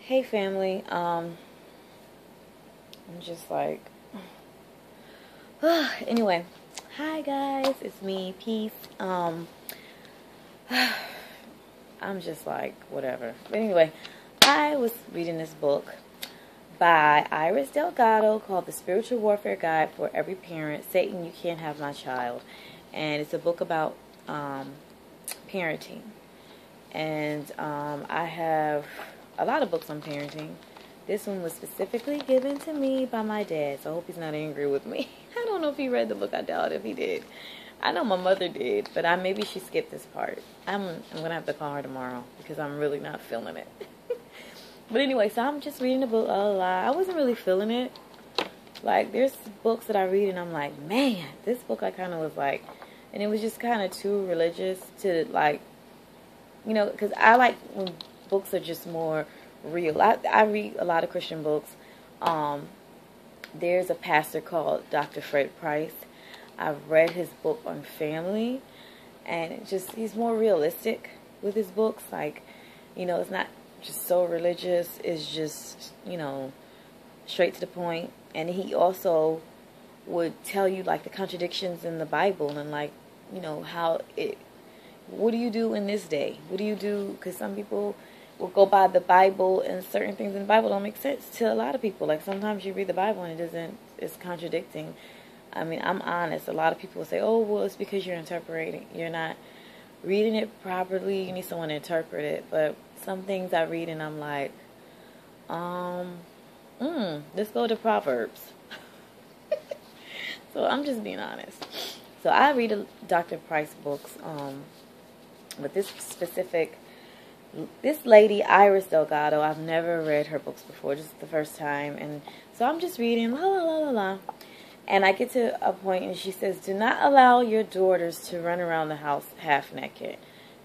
Hey family, I'm just like, anyway, hi guys, it's me, Peace. I'm just like, whatever. But anyway, I was reading this book by Iris Delgado called The Spiritual Warfare Guide for Every Parent, Satan, You Can't Have My Child. And it's a book about parenting. And I have a lot of books on parenting. This one was specifically given to me by my dad, so I hope he's not angry with me. I don't know if he read the book. I doubt if he did. I know my mother did, but maybe she skipped this part. I'm going to have to call her tomorrow because I'm really not feeling it. But anyway, so I'm just reading the book. I wasn't really feeling it. Like, there's books that I read and I'm like, man, this book I kind of was like, and it was just kind of too religious to like, you know, because I like when books are just more real. I read a lot of Christian books. There's a pastor called Dr. Fred Price. I've read his book on family, and he's more realistic with his books. Like, you know, it's not just so religious. It's just, you know, straight to the point. And he also would tell you like the contradictions in the Bible and like, you know, what do you do in this day? What do you do? Because some people will go by the Bible, and certain things in the Bible don't make sense to a lot of people. Like, sometimes you read the Bible and it's contradicting. I mean, I'm honest. A lot of people will say, oh, well, it's because you're not reading it properly. You need someone to interpret it. But some things I read and I'm like, let's go to Proverbs. So I'm just being honest. So I read Dr. Price books, but this lady, Iris Delgado, I've never read her books before, just the first time. And so I'm just reading, la la la la la. And I get to a point and she says, do not allow your daughters to run around the house half naked.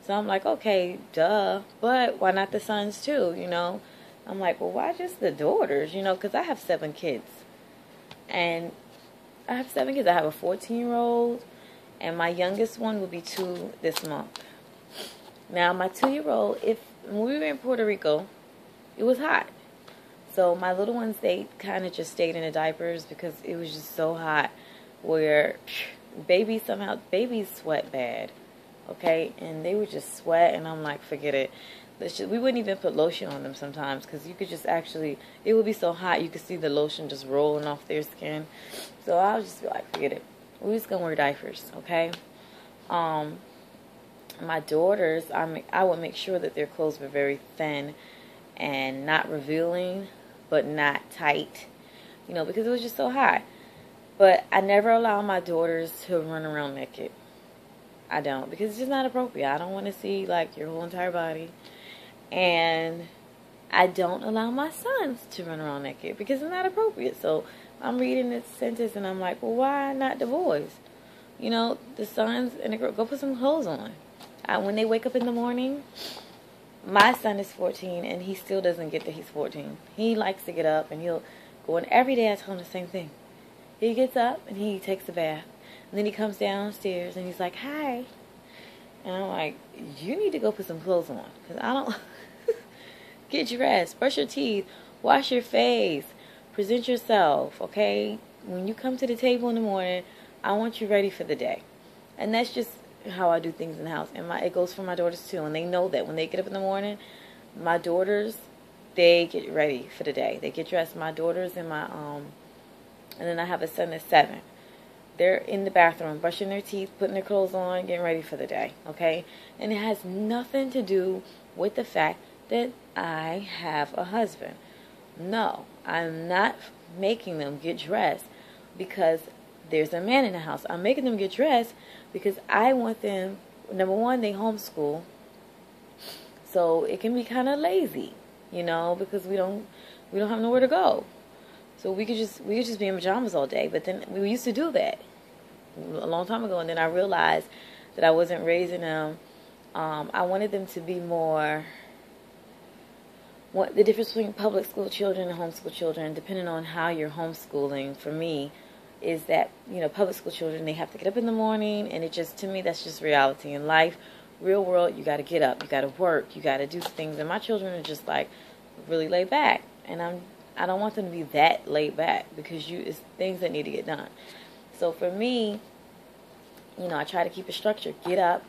So I'm like, okay, duh, but why not the sons too, you know? I'm like, well, why just the daughters, you know, because I have 7 kids. And I have 7 kids. I have a 14-year-old, and my youngest one will be 2 this month. Now, my 2-year-old, when we were in Puerto Rico, it was hot. So my little ones, they kind of just stayed in the diapers because it was just so hot where babies sweat bad, okay? And they would just sweat, and I'm like, forget it. We wouldn't even put lotion on them sometimes because you could just actually, it would be so hot you could see the lotion just rolling off their skin. So I would just be like, forget it. We're just going to wear diapers, okay? My daughters, I would make sure that their clothes were very thin and not revealing, but not tight, you know, because it was just so hot. But I never allow my daughters to run around naked. I don't, because it's just not appropriate. I don't want to see, like, your whole entire body. And I don't allow my sons to run around naked because it's not appropriate. So I'm reading this sentence and I'm like, well, why not the boys? You know, the sons and the girls, go put some clothes on. When they wake up in the morning, my son is 14 and he still doesn't get that he's 14. He likes to get up and he'll go in every day. I tell him the same thing. He gets up and he takes a bath. And then he comes downstairs and he's like, hi. And I'm like, you need to go put some clothes on because I don't... Get dressed, brush your teeth, wash your face, present yourself, okay? When you come to the table in the morning, I want you ready for the day. And that's just how I do things in the house. And it goes for my daughters too. And they know that when they get up in the morning, my daughters, they get ready for the day. They get dressed. My daughters and and then I have a son that's 7. They're in the bathroom, brushing their teeth, putting their clothes on, getting ready for the day, okay? And it has nothing to do with the fact that I have a husband. No, I'm not making them get dressed because there's a man in the house. I'm making them get dressed because I want them, number one, they homeschool, so it can be kind of lazy, you know, because we don't have nowhere to go. So we could just be in pajamas all day. But then we used to do that a long time ago, and then I realized that I wasn't raising them. I wanted them to be more. The difference between public school children and homeschool children, depending on how you're homeschooling, for me, is that, you know, public school children, they have to get up in the morning, and to me, that's just reality in life. Real world, you got to get up, you got to work, you got to do things. And my children are just like, really laid back, and I don't want them to be that laid back, because it's things that need to get done. So for me, I try to keep it structured. Get up,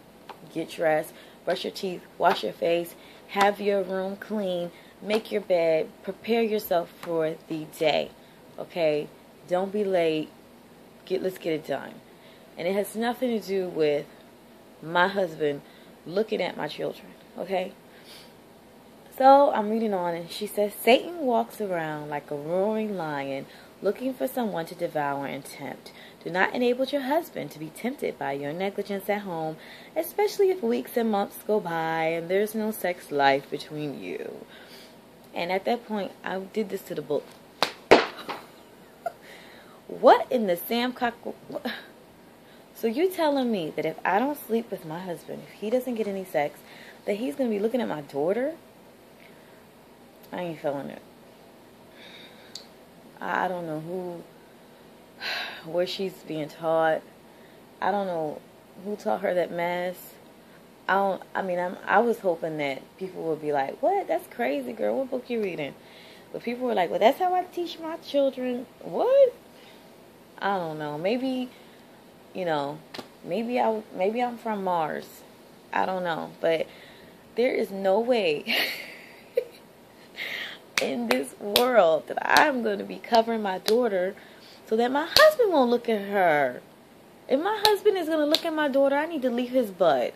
get dressed, brush your teeth, wash your face, have your room clean, make your bed, prepare yourself for the day. Okay? Don't be late. Let's get it done. And it has nothing to do with my husband looking at my children. Okay? So I'm reading on, and she says, Satan walks around like a roaring lion, looking for someone to devour and tempt. Do not enable your husband to be tempted by your negligence at home, especially if weeks and months go by and there's no sex life between you. And at that point, I did this to the book. What in the Sam Cock? So you telling me that if I don't sleep with my husband, if he doesn't get any sex, that he's going to be looking at my daughter? I ain't feeling it. I don't know where she's being taught. I don't know who taught her that mess. I was hoping that people would be like, what? That's crazy, girl. What book you reading? But people were like, well, that's how I teach my children. What? I don't know. Maybe, maybe I'm from Mars. I don't know. But there is no way in this world that I'm going to be covering my daughter so that my husband won't look at her. If my husband is going to look at my daughter, I need to leave his butt.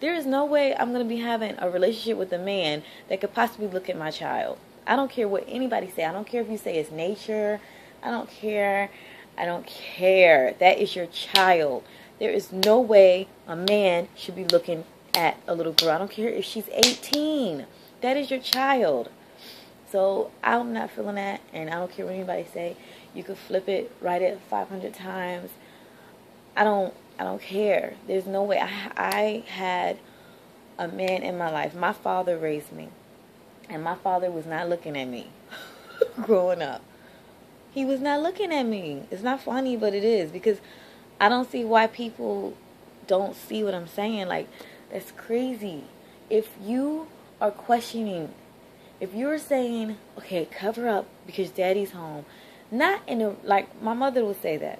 There is no way I'm going to be having a relationship with a man that could possibly look at my child. I don't care what anybody say. I don't care if you say it's nature. I don't care. That is your child. There is no way a man should be looking at a little girl. I don't care if she's 18. That is your child. So I'm not feeling that, and I don't care what anybody say. You could flip it, write it 500 times. I don't care. There's no way. I had a man in my life. My father raised me, and my father was not looking at me growing up. He was not looking at me. It's not funny, but it is, because I don't see why people don't see what I'm saying. Like, that's crazy. If you are questioning, if you're saying, okay, cover up because daddy's home, not in a, like, my mother would say that.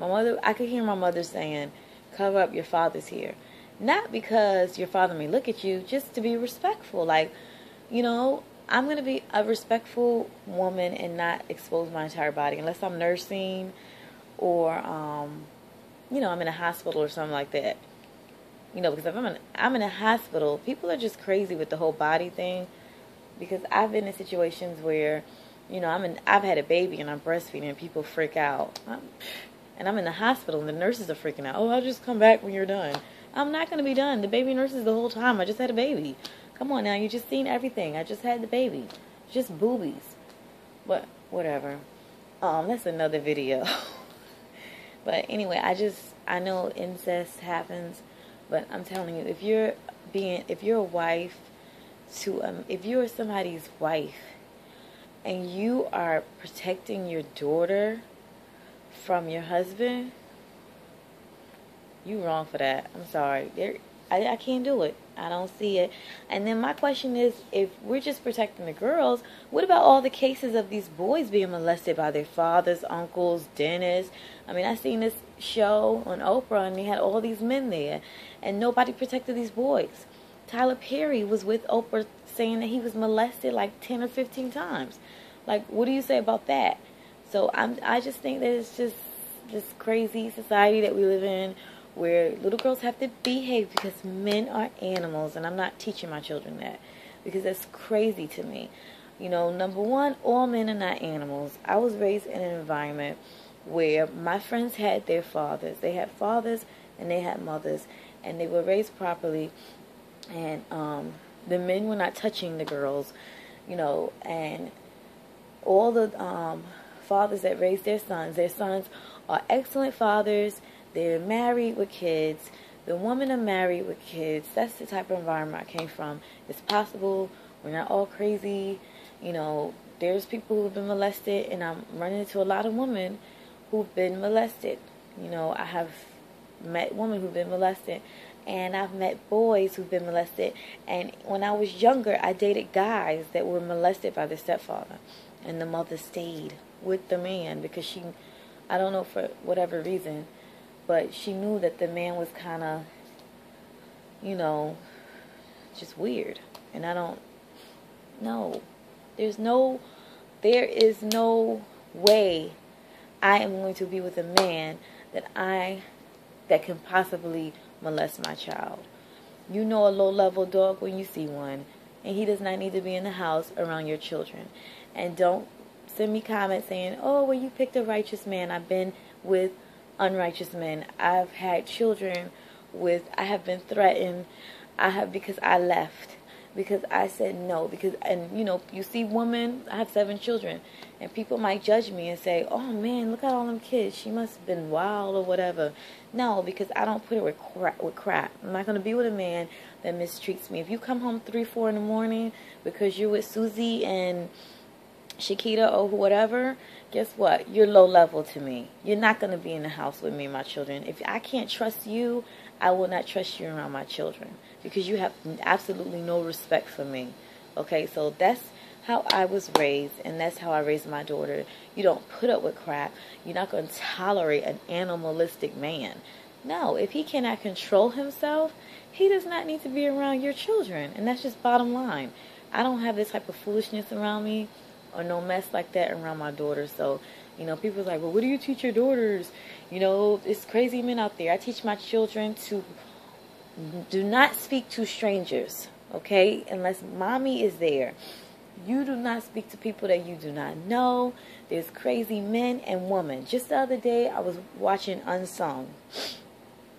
I could hear my mother saying, cover up, your father's here. Not because your father may look at you, just to be respectful. Like, I'm going to be a respectful woman and not expose my entire body unless I'm nursing or, I'm in a hospital or something like that. Because if I'm in a hospital, people are just crazy with the whole body thing. Because I've been in situations where, I've had a baby and I'm breastfeeding and people freak out. And I'm in the hospital and the nurses are freaking out. Oh, I'll just come back when you're done. I'm not going to be done. The baby nurses the whole time. I just had a baby. Come on now, you just seen everything. I just had the baby. Just boobies. But whatever. That's another video. But anyway, I know incest happens, but I'm telling you, if you're a wife if you're somebody's wife and you are protecting your daughter from your husband, you wrong for that. I'm sorry. I can't do it. I don't see it. And then my question is, if we're just protecting the girls, what about all the cases of these boys being molested by their fathers, uncles, dentists? I seen this show on Oprah and they had all these men there and nobody protected these boys. Tyler Perry was with Oprah saying that he was molested like 10 or 15 times. Like, what do you say about that? So I just think that it's just this crazy society that we live in where little girls have to behave because men are animals, and I'm not teaching my children that because that's crazy to me. Number one, all men are not animals. I was raised in an environment where my friends had their fathers. They had fathers and they had mothers, and they were raised properly, and the men were not touching the girls, and all the fathers that raised their sons are excellent fathers. They're married with kids. The women are married with kids. That's the type of environment I came from. It's possible. We're not all crazy. There's people who've been molested, and I'm running into a lot of women who've been molested. I have met women who've been molested, And I've met boys who've been molested. And when I was younger, I dated guys that were molested by their stepfather. And the mother stayed with the man because she, I don't know for whatever reason, but she knew that the man was kind of, you know, just weird. And I don't know. There is no way I am going to be with a man that can possibly molest my child. You know a low-level dog when you see one, and he does not need to be in the house around your children. And don't send me comments saying, oh, well, you picked a righteous man. I've been with unrighteous men. I've had children I have been threatened. Because I left. Because I said no. And you know, you see women, I have 7 children, and people might judge me and say, oh man, look at all them kids. She must have been wild or whatever. No, because I don't put it with crap. I'm not going to be with a man that mistreats me. If you come home 3, 4 in the morning because you're with Susie and Shakita or whatever, guess what? You're low level to me. You're not going to be in the house with me and my children. If I can't trust you, I will not trust you around my children because you have absolutely no respect for me. Okay, so that's how I was raised, and that's how I raised my daughter. You don't put up with crap. You're not going to tolerate an animalistic man. No, if he cannot control himself, he does not need to be around your children, and that's just bottom line. I don't have this type of foolishness around me or no mess like that around my daughter. So, you know, people are like, well, what do you teach your daughters? You know, it's crazy men out there. I teach my children to do not speak to strangers, okay, unless mommy is there. You do not speak to people that you do not know. There's crazy men and women. Just the other day, I was watching Unsung,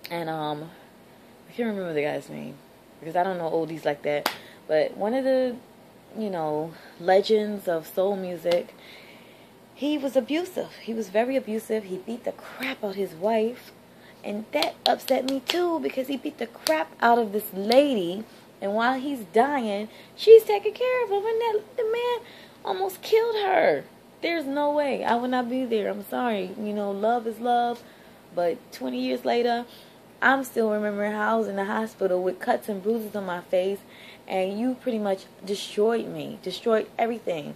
and I can't remember the guy's name because I don't know oldies like that. But one of the, you know, legends of soul music, he was abusive. He was very abusive. He beat the crap out of his wife. And that upset me too because he beat the crap out of this lady. And while he's dying, she's taking care of him. And the man almost killed her. There's no way. I would not be there. I'm sorry. You know, love is love. But 20 years later, I'm still remembering how I was in the hospital with cuts and bruises on my face. And you pretty much destroyed me. Destroyed everything.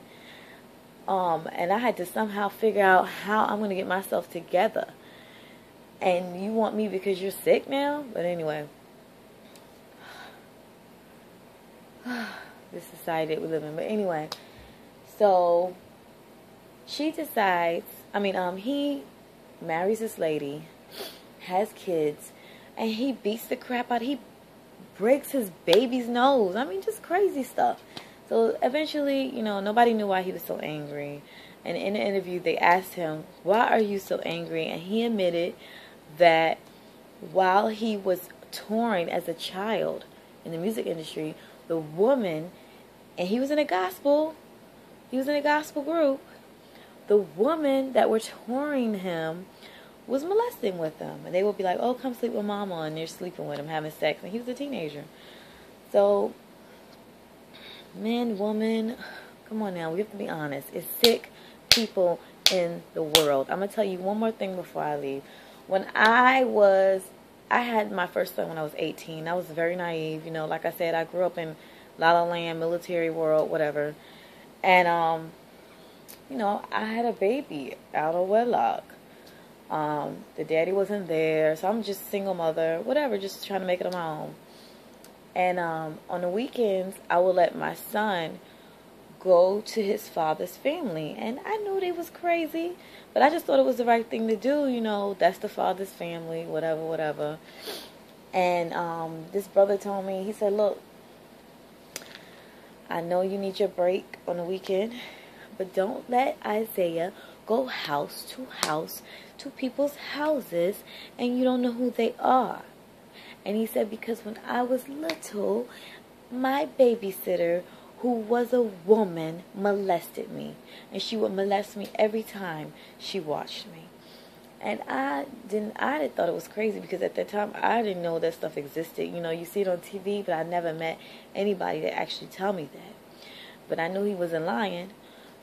And I had to somehow figure out how I'm going to get myself together. And you want me because you're sick now? But anyway. This society that we live in. But anyway. So, she decides, he marries this lady, has kids, and he beats the crap out. He breaks his baby's nose. I mean, just crazy stuff. So eventually, you know, nobody knew why he was so angry. And in the interview, they asked him, why are you so angry? And he admitted that while he was touring as a child in the music industry, the woman, and he was in a gospel group, the woman that were touring him was molesting with him. And they would be like, oh, come sleep with mama. And they're sleeping with him, having sex. And he was a teenager. So, men, woman, come on now, we have to be honest. It's sick people in the world. I'm going to tell you one more thing before I leave. When I had my first son when I was 18. I was very naive. You know, like I said, I grew up in La La Land, military world, whatever. And, you know, I had a baby out of wedlock. The daddy wasn't there, so I'm just a single mother, whatever, just trying to make it on my own. And on the weekends, I would let my son go to his father's family. And I knew they was crazy, but I just thought it was the right thing to do. You know, that's the father's family, whatever, whatever. And this brother told me, he said, look, I know you need your break on the weekend, but don't let Isaiah go house to people's houses and you don't know who they are. And he said, because when I was little, my babysitter, who was a woman, molested me. And she would molest me every time she watched me. And I thought it was crazy because at that time, I didn't know that stuff existed. You know, you see it on TV, but I never met anybody that actually tell me that. But I knew he wasn't lying.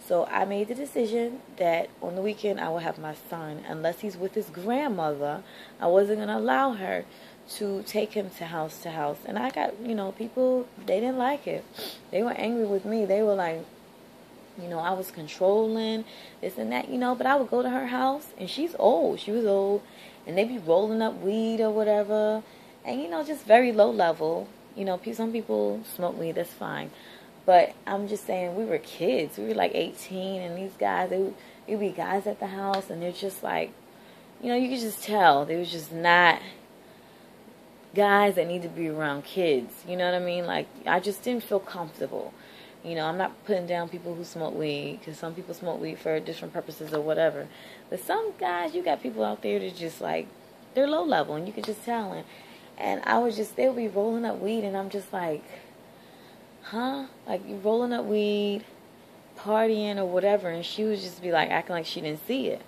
So I made the decision that on the weekend I would have my son. Unless he's with his grandmother, I wasn't going to allow her to take him to house. And I got, people, they didn't like it. They were angry with me. They were like, I was controlling this and that, but I would go to her house, and she's old. She was old, and they be rolling up weed or whatever, and, just very low level. Some people smoke weed, that's fine. But I'm just saying, we were kids. We were like 18, and these guys, it would be guys at the house, and they're just like, you could just tell. They was just not guys that need to be around kids. You know what I mean? Like, I just didn't feel comfortable. I'm not putting down people who smoke weed, because some people smoke weed for different purposes or whatever. But some guys, you got people out there that just like, they're low level, and you could just tell. And they would be rolling up weed, and I'm just like, huh? Like, you rolling up weed, partying or whatever, and she would just be like, acting like she didn't see it.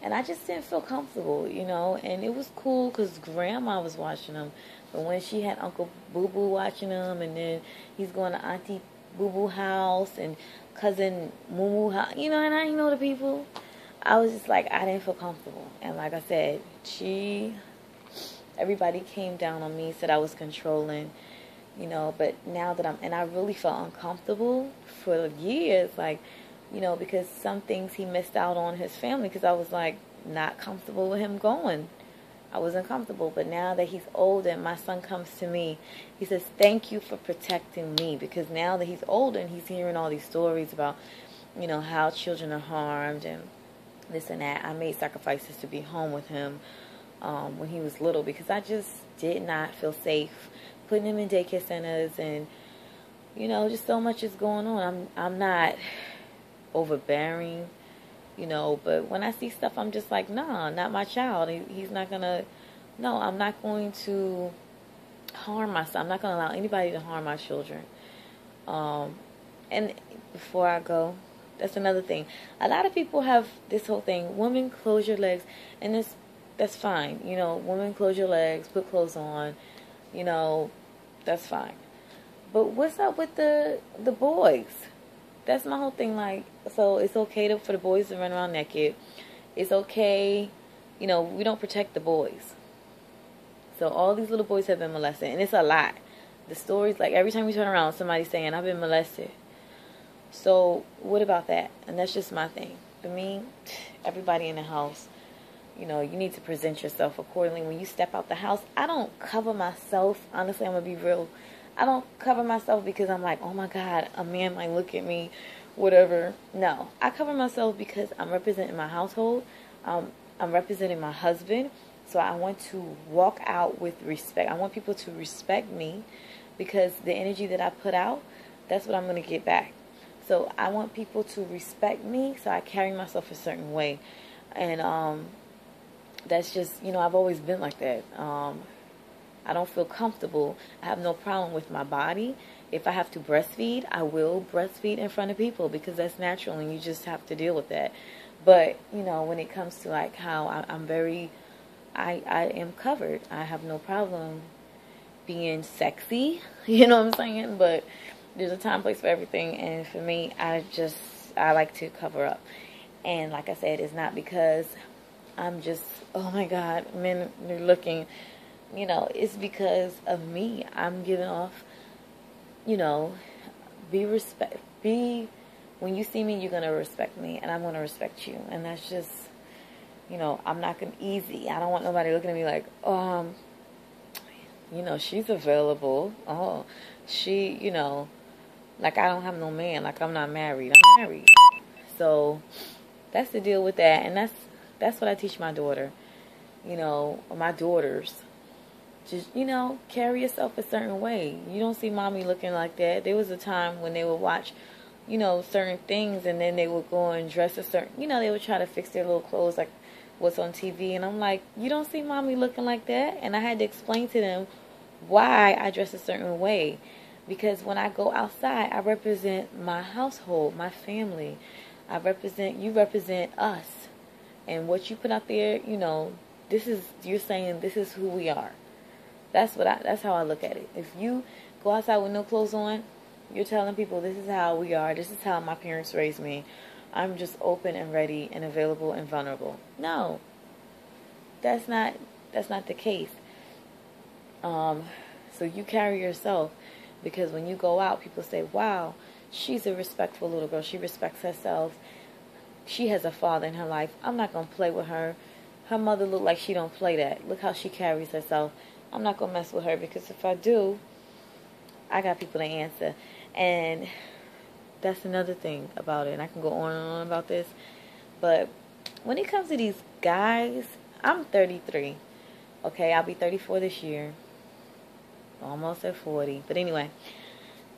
And I just didn't feel comfortable, and it was cool because Grandma was watching them. But when she had Uncle Boo Boo watching them, and then he's going to Auntie Boo Boo house and Cousin Moo Moo house, and I didn't know the people, I was just like, I didn't feel comfortable. And like I said, everybody came down on me, said I was controlling, but now that I really felt uncomfortable for years, like, because some things he missed out on his family, because I was like not comfortable with him going. I wasn't comfortable. But now that he's older and my son comes to me, he says, thank you for protecting me, because now that he's older and he's hearing all these stories about, how children are harmed and this and that, I made sacrifices to be home with him when he was little, because I just did not feel safe putting him in daycare centers, and just so much is going on. I'm not overbearing, but when I see stuff, I'm just like, nah, not my child. He's not gonna, no, I'm not going to harm myself. I'm not gonna allow anybody to harm my children. And before I go, that's another thing. A lot of people have this whole thing, women, close your legs, and that's fine. Women, close your legs, put clothes on, that's fine. But what's up with the boys? That's my whole thing. Like, so it's okay for the boys to run around naked. It's okay, we don't protect the boys. So all these little boys have been molested, and it's a lot. The stories, like, every time we turn around, somebody's saying, I've been molested. So what about that? And that's just my thing. For me, everybody in the house, you need to present yourself accordingly. When you step out the house, I don't cover myself. Honestly, I'm going to be real. I don't cover myself because I'm like, oh my God, a man might look at me, whatever. No, I cover myself because I'm representing my household. I'm representing my husband. So I want to walk out with respect. I want people to respect me, because the energy that I put out, that's what I'm going to get back. So I want people to respect me, so I carry myself a certain way. And that's just, I've always been like that. I don't feel comfortable. I have no problem with my body. If I have to breastfeed, I will breastfeed in front of people, because that's natural, and you just have to deal with that. But, when it comes to like how I am covered, I have no problem being sexy, you know what I'm saying? But there's a time, place for everything, and for me, I like to cover up. And like I said, it's not because I'm just, oh my God, men are looking, it's because of me. I'm giving off, when you see me, you're going to respect me, and I'm going to respect you. And that's just, I'm not going to easy. I don't want nobody looking at me like, she's available. Oh, she, like I don't have no man, like I'm not married. I'm married. So that's the deal with that. And that's what I teach my daughter, or my daughters. Just, carry yourself a certain way. You don't see mommy looking like that. There was a time when they would watch, certain things, and then they would go and dress a certain, they would try to fix their little clothes like what's on TV. And I'm like, you don't see mommy looking like that? And I had to explain to them why I dress a certain way. Because when I go outside, I represent my household, my family. You represent us. And what you put out there, you're saying this is who we are. That's how I look at it. If you go outside with no clothes on, you're telling people this is how we are. This is how my parents raised me. I'm just open and ready and available and vulnerable. No, that's not the case. So you carry yourself, because when you go out, people say, wow, she's a respectful little girl. She respects herself. She has a father in her life. I'm not going to play with her. Her mother look like she don't play that. Look how she carries herself. I'm not going to mess with her, because if I do, I got people to answer. And that's another thing about it. And I can go on and on about this. But when it comes to these guys, I'm 33. Okay, I'll be 34 this year. Almost at 40. But anyway.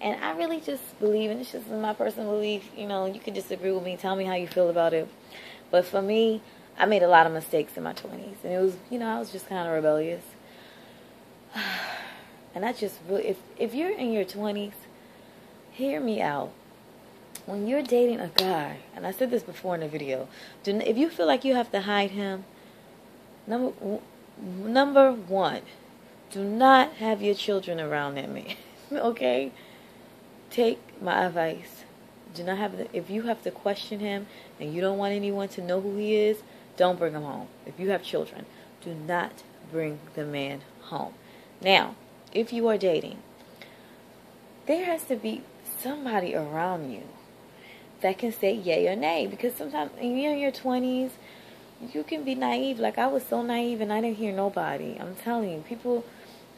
And I really just believe, and it's just my personal belief, you know, you can disagree with me. Tell me how you feel about it. But for me, I made a lot of mistakes in my 20s. And it was, you know, I was just kind of rebellious. And I just really, if you're in your 20s, hear me out. When you're dating a guy, and I said this before in the video, if you feel like you have to hide him, number one, do not have your children around that man. Okay? Take my advice. Do not have if you have to question him and you don't want anyone to know who he is, don't bring him home. If you have children, do not bring the man home. Now, if you are dating, there has to be somebody around you that can say yay or nay. Because sometimes when you're in your 20s, you can be naive. Like, I was so naive and I didn't hear nobody. I'm telling you,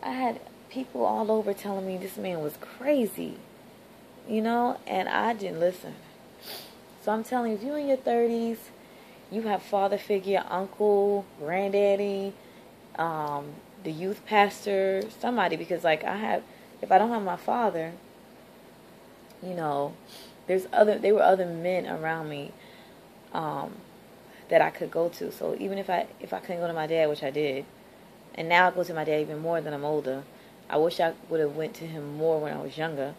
I had people all over telling me this man was crazy, you know, and I didn't listen. So I'm telling you, if you're in your 30s, you have father figure, uncle, granddaddy, the youth pastor, somebody, because like if I don't have my father, you know, there were other men around me that I could go to. So even if I couldn't go to my dad, which I did, and now I go to my dad even more than I'm older. I wish I would have went to him more when I was younger.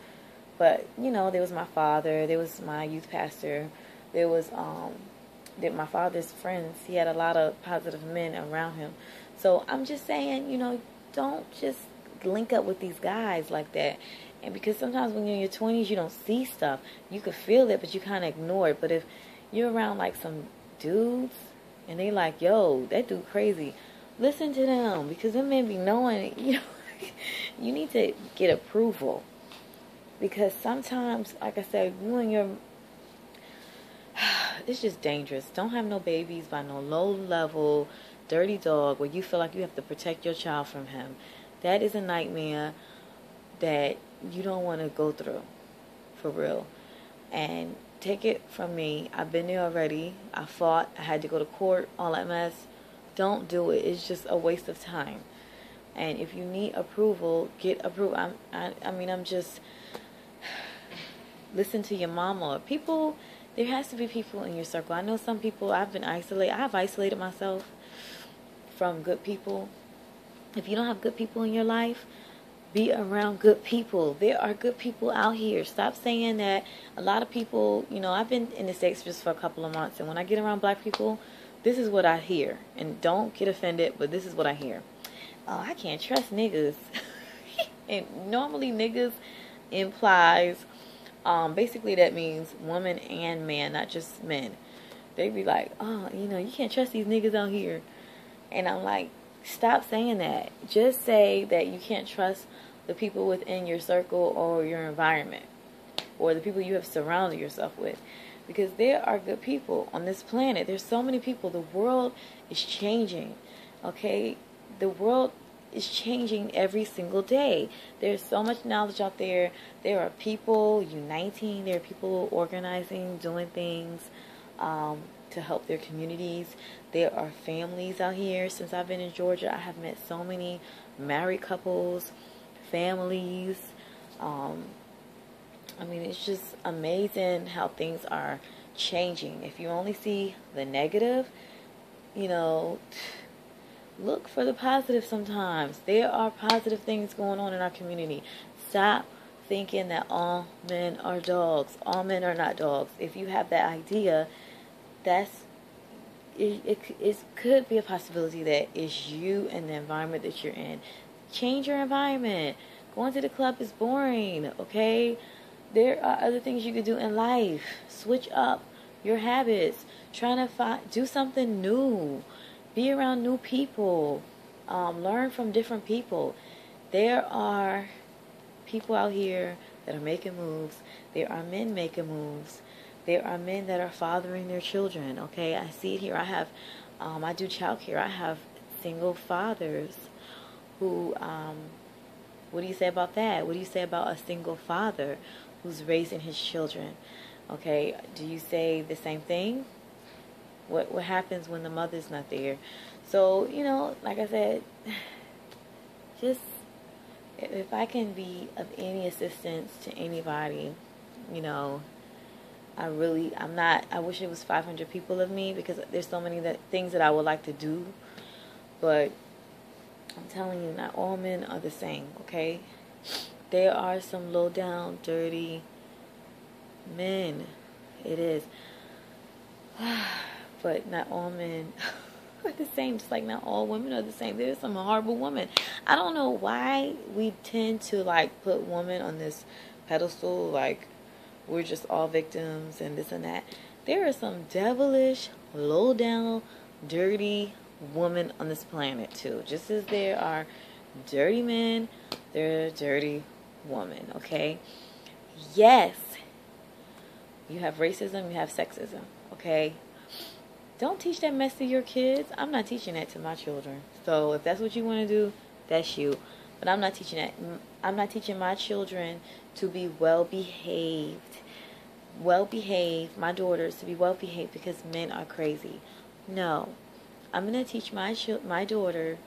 But, you know, there was my father, there was my youth pastor, there was my father's friends. He had a lot of positive men around him. So I'm just saying, you know, don't just link up with these guys like that. And because sometimes when you're in your 20s, you don't see stuff. You could feel it, but you kind of ignore it. But if you're around like some dudes and they like, yo, that dude crazy, listen to them, because them men be knowing, you know, you need to get approval. Because sometimes, like I said, it's just dangerous. Don't have no babies by no low-level, dirty dog where you feel like you have to protect your child from him. That is a nightmare that you don't want to go through, for real. And take it from me, I've been there already. I fought. I had to go to court, all that mess. Don't do it. It's just a waste of time. And if you need approval, get approval. I'm just... Listen to your mama. People, there has to be people in your circle. I know some people, I've isolated myself from good people. If you don't have good people in your life, be around good people. There are good people out here. Stop saying that. A lot of people, you know, I've been in the States just for a couple of months, and when I get around black people, this is what I hear. And don't get offended, but this is what I hear. Oh, I can't trust niggas. And normally niggas implies, basically that means woman and man, not just men. They be like, oh, you know, you can't trust these niggas out here. And I'm like, stop saying that. Just say that you can't trust the people within your circle or your environment, or the people you have surrounded yourself with. Because there are good people on this planet. There's so many people. The world is changing. Okay? The world is changing every single day. There's so much knowledge out there. There are people uniting. There are people organizing, doing things to help their communities. There are families out here. Since I've been in Georgia, I have met so many married couples, families. I mean, it's just amazing how things are changing. If you only see the negative, you know, look for the positive sometimes. There are positive things going on in our community. Stop thinking that all men are dogs. All men are not dogs. If you have that idea, it could be a possibility that it's you and the environment that you're in. Change your environment. Going to the club is boring, okay? There are other things you could do in life. Switch up your habits. Trying to do something new. Be around new people. Learn from different people. There are people out here that are making moves. There are men making moves. There are men that are fathering their children. Okay, I see it here. I do childcare. I have single fathers who, what do you say about that? What do you say about a single father who's raising his children? Okay, do you say the same thing? What happens when the mother's not there? So, you know, like I said, just if I can be of any assistance to anybody, you know, I wish it was 500 people of me, because there's so many things that I would like to do, but I'm telling you, not all men are the same, okay? There are some low down, dirty men. It is. But not all men are the same, just like not all women are the same. There's some horrible women. I don't know why we tend to like put women on this pedestal, like we're just all victims and this and that. There are some devilish, low down, dirty women on this planet too. Just as there are dirty men, there are dirty women, okay? Yes, you have racism, you have sexism, okay? Don't teach that mess to your kids. I'm not teaching that to my children. So if that's what you want to do, that's you. But I'm not teaching that. I'm not teaching my children to be well-behaved. My daughters to be well-behaved because men are crazy. No. I'm going to teach my daughter,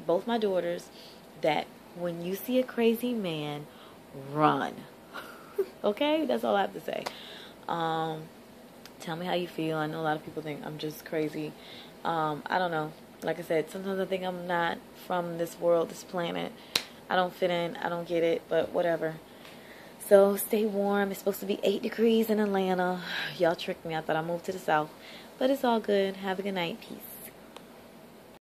both my daughters, that when you see a crazy man, run. Okay? That's all I have to say. Tell me how you feel. I know a lot of people think I'm just crazy. I don't know. Like I said, sometimes I think I'm not from this world, this planet. I don't fit in. I don't get it, but whatever. So stay warm. It's supposed to be 8 degrees in Atlanta. Y'all tricked me. I thought I moved to the south. But it's all good. Have a good night. Peace.